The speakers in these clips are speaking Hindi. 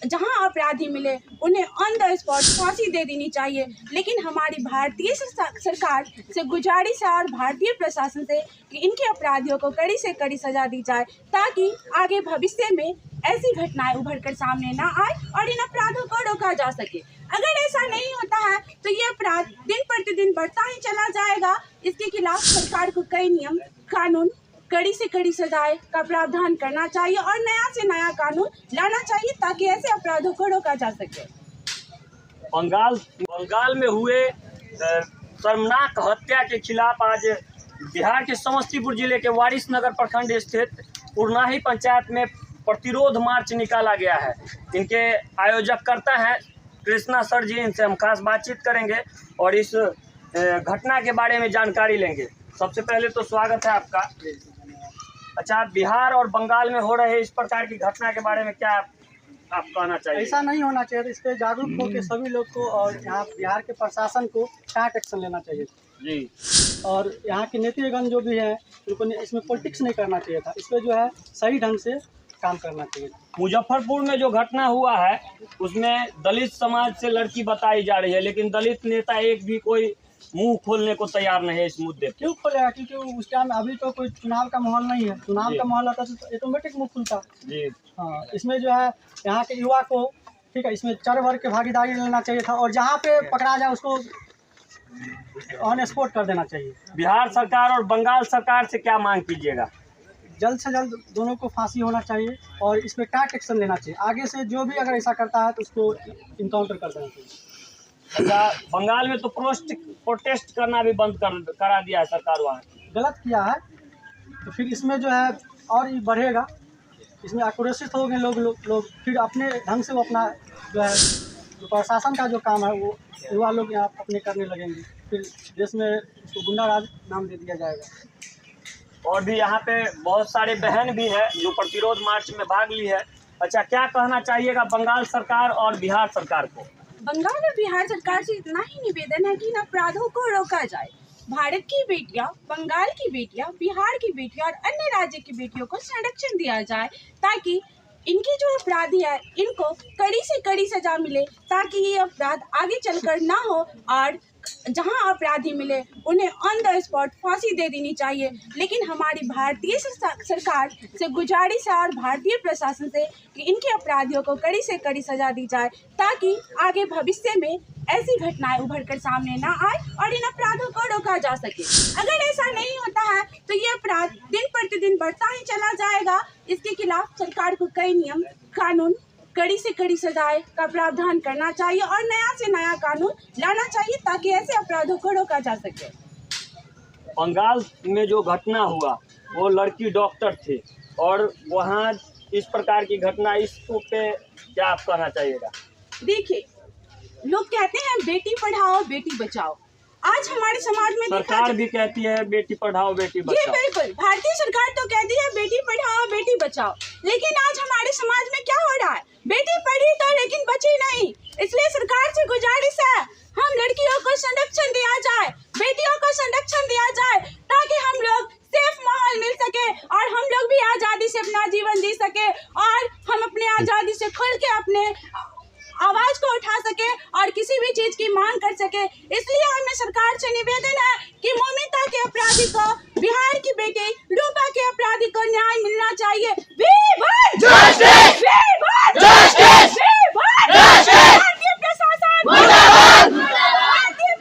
जहां अपराधी मिले उन्हें ऑन द स्पॉट फांसी दे देनी चाहिए। लेकिन हमारी भारतीय सरकार से गुजारिश है और भारतीय प्रशासन से कि इनके अपराधियों को कड़ी से कड़ी सजा दी जाए, ताकि आगे भविष्य में ऐसी घटनाएं उभर कर सामने ना आए और इन अपराधों को रोका जा सके। अगर ऐसा नहीं होता है तो ये अपराध दिन प्रतिदिन बढ़ता ही चला जाएगा। इसके खिलाफ सरकार को कई नियम कानून, कड़ी से कड़ी सजाएं का प्रावधान करना चाहिए और नया से नया कानून लाना चाहिए, ताकि ऐसे अपराधों को रोका जा सके। बंगाल में हुए शर्मनाक हत्या के खिलाफ आज बिहार के समस्तीपुर जिले के वारिसनगर प्रखंड स्थित पुरनाही पंचायत में प्रतिरोध मार्च निकाला गया है। इनके आयोजककर्ता हैं कृष्णा सर जी, इनसे हम खास बातचीत करेंगे और इस घटना के बारे में जानकारी लेंगे। सबसे पहले तो स्वागत है आपका। अच्छा, बिहार और बंगाल में हो रहे इस प्रकार की घटना के बारे में क्या आप कहना चाहिए? ऐसा नहीं होना चाहिए। इस पर जागरूक होकर सभी लोग को और यहाँ बिहार के प्रशासन को टाइट एक्शन लेना चाहिए जी। और यहाँ के नेतागण जो भी हैं उनको इसमें पॉलिटिक्स नहीं करना चाहिए था। इस पर जो है सही ढंग से काम करना चाहिए। मुजफ्फरपुर में जो घटना हुआ है उसमें दलित समाज से लड़की बताई जा रही है, लेकिन दलित नेता एक भी कोई मुंह खोलने को तैयार नहीं है इस मुद्दे पर। क्यों खोलेगा? क्योंकि उस टाइम अभी तो कोई चुनाव का माहौल नहीं है। चुनाव का माहौल आता तो ऑटोमेटिक मुंह खुलता जी। हाँ, इसमें जो है यहाँ के युवा को, ठीक है, इसमें चार वर्ग की भागीदारी लेना चाहिए था और जहाँ पे पकड़ा जाए उसको ऑन स्पॉट कर देना चाहिए। बिहार सरकार और बंगाल सरकार से क्या मांग कीजिएगा? जल्द से जल्द दोनों को फांसी होना चाहिए और इस पर टाइट एक्शन लेना चाहिए। आगे से जो भी अगर ऐसा करता है तो उसको इनकाउंटर कर देना चाहिए। अच्छा, बंगाल में तो प्रोटेस्ट करना भी बंद करा दिया है सरकार, वहाँ गलत किया है तो फिर इसमें जो है और ये बढ़ेगा। इसमें आक्रोशित हो गए लोग फिर अपने ढंग से वो अपना जो है जो प्रशासन का जो काम है वो युवा लोग यहाँ अपने करने लगेंगे। फिर देश में उसको गुंडा राज नाम दे दिया जाएगा। और भी यहाँ पे बहुत सारे बहन भी है जो प्रतिरोध मार्च में भाग ली है। अच्छा, क्या कहना चाहिएगा बंगाल सरकार और बिहार सरकार को? बंगाल और बिहार सरकार से इतना ही निवेदन है कि इन अपराधों को रोका जाए। भारत की बेटियां, बंगाल की बेटियां, बिहार की बेटियां और अन्य राज्य की बेटियों को संरक्षण दिया जाए, ताकि इनके जो अपराधी है इनको कड़ी से कड़ी सजा मिले, ताकि ये अपराध आगे चलकर ना हो और जहां अपराधी मिले उन्हें ऑन द स्पॉट फांसी दे देनी चाहिए। लेकिन हमारी भारतीय सरकार से गुजारिश है और भारतीय प्रशासन से कि इनके अपराधियों को कड़ी से कड़ी सजा दी जाए, ताकि आगे भविष्य में ऐसी घटनाएं उभर कर सामने ना आए और इन अपराधों को रोका जा सके। अगर ऐसा नहीं होता है तो ये अपराध दिन प्रतिदिन बढ़ता ही चला जाएगा। इसके खिलाफ सरकार को कई नियम कानून, कड़ी से कड़ी सजाएं का प्रावधान करना चाहिए और नया से नया कानून लाना चाहिए, ताकि ऐसे अपराधों को रोका जा सके। बंगाल में जो घटना हुआ वो लड़की डॉक्टर थी और वहाँ इस प्रकार की घटना, इस पे क्या आप कहना चाहिएगा? देखिए, लोग कहते हैं बेटी पढ़ाओ बेटी बचाओ। आज हमारे समाज में सरकार भी कहती है बेटी पढ़ाओ बेटी बचाओ। जी बिल्कुल, भारतीय सरकार तो कहती है बेटी पढ़ाओ बेटी बचाओ, लेकिन आज हमारे समाज में क्या हो रहा है? बेटी पढ़ी तो लेकिन बची नहीं। इसलिए सरकार से गुजारिश है हम लड़कियों को संरक्षण दिया जाए, बेटियों को संरक्षण दिया जाए, ताकि हम लोग सेफ माहौल मिल सके और हम लोग भी आज़ादी से अपना जीवन जी सके और हम अपने आज़ादी से खुल के अपने आवाज को उठा सके और किसी भी चीज की मांग कर सके। इसलिए हमें सरकार से निवेदन है कि मौमिता के अपराधी को, बिहार की बेटी रूपा के अपराधी को न्याय मिलना चाहिए। भारतीय प्रशासन, भारतीय प्रशासन, भारतीय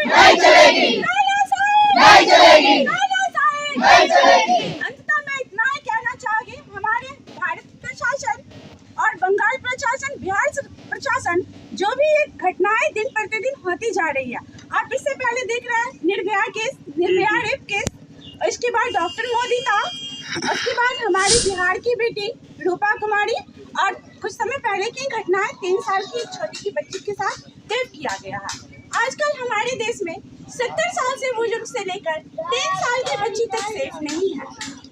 नहीं चलेगी। अंततः मैं इतना ही कहना चाहूंगी, हमारे भारत प्रशासन और बंगाल प्रशासन, बिहार प्रशासन, जो भी ये घटनाएं दिन प्रतिदिन होती जा रही है। आप इससे पहले देख रहे हैं Nirbhaya case, Nirbhaya rape case, इसके बाद डॉक्टर मोदी था, उसके बाद हमारी बिहार की बेटी रूपा कुमारी, और कुछ समय पहले की घटनाएं 3 साल की एक छोटी सी बच्ची के साथ रेप किया गया है। आजकल हमारे देश में 70 साल से बुजुर्ग से लेकर 3 साल की बच्ची तक सेफ नहीं है।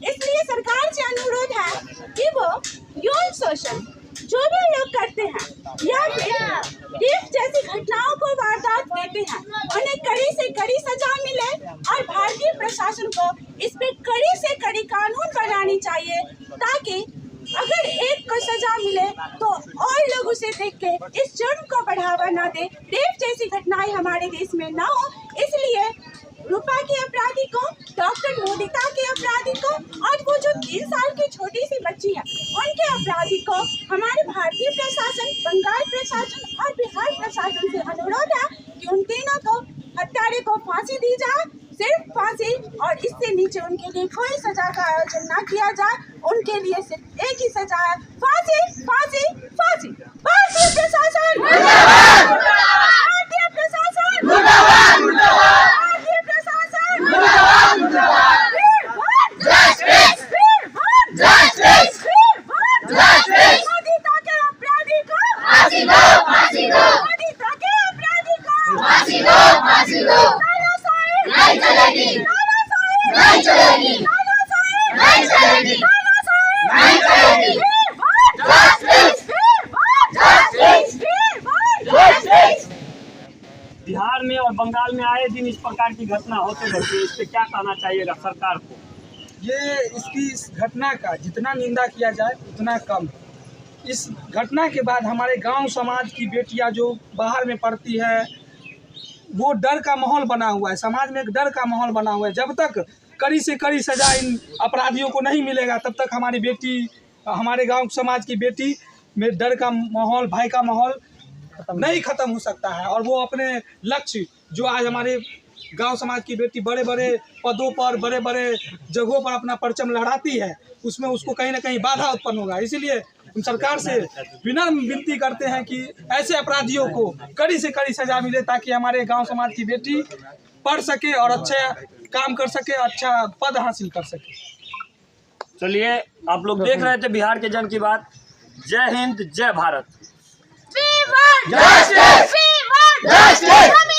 इसलिए सरकार से अनुरोध है कि वो यौन शोषण जो भी लोग करते हैं या फिर रेप जैसी घटनाओं को वारदात देते हैं, उन्हें कड़ी से कड़ी सजा मिले, और भारतीय प्रशासन को इस पे कड़ी से कड़ी कानून बनानी चाहिए, ताकि अगर एक को सजा मिले तो और लोग उसे देख के इस जुर्म को बढ़ावा ना दे, रेप जैसी घटनाएं हमारे देश में ना हो। इसलिए रूपा के अपराधी को, डॉक्टर मोदिता के अपराधी को, और वो जो 3 साल की छोटी सी बच्ची है उनके अपराधी को हमारे भारतीय प्रशासन, बंगाल प्रशासन और बिहार प्रशासन से अनुरोध है कि उन तीनों को, हत्यारे को फांसी दी जाए, सिर्फ फांसी, और इससे नीचे उनके लिए कोई सजा का आयोजन ना किया जाए। उनके लिए सिर्फ एक ही सजा है, फांसी, फांसी, फांसी। भारतीय प्रशासन, भारतीय प्रशासन, भारतीय प्रशासन, मोदिता के अपराधी को फांसी दो, फांसी दो, मोदिता के अपराधी को फांसी दो, फांसी दो। नहीं चलेगी, नहीं चलेगी, नहीं चलेगी, नहीं चलेगी। बिहार में और बंगाल में आए दिन इस प्रकार की घटना होते रहती है, इस पे क्या कहना चाहिएगा सरकार को? इस घटना का जितना निंदा किया जाए उतना कम है। इस घटना के बाद हमारे गांव समाज की बेटियां जो बाहर में पढ़ती है, वो डर का माहौल बना हुआ है, समाज में एक डर का माहौल बना हुआ है। जब तक कड़ी से कड़ी सजा इन अपराधियों को नहीं मिलेगा, तब तक हमारी बेटी, हमारे गांव समाज की बेटी में डर का माहौल, भय का माहौल नहीं खत्म हो सकता है। और वो अपने लक्ष्य, जो आज हमारे गांव समाज की बेटी बड़े बड़े पदों पर, बड़े बड़े जगहों पर अपना परचम लहराती है, उसमें उसको कहीं ना कहीं बाधा उत्पन्न होगा। इसीलिए हम सरकार से विनम्र विनती करते हैं कि ऐसे अपराधियों को कड़ी से कड़ी सजा मिले, ताकि हमारे गांव समाज की बेटी पढ़ सके और अच्छा काम कर सके, अच्छा पद हासिल कर सके। चलिए, आप लोग देख रहे थे बिहार के जन की बात। जय हिंद, जय Bharat. We want justice! We want justice!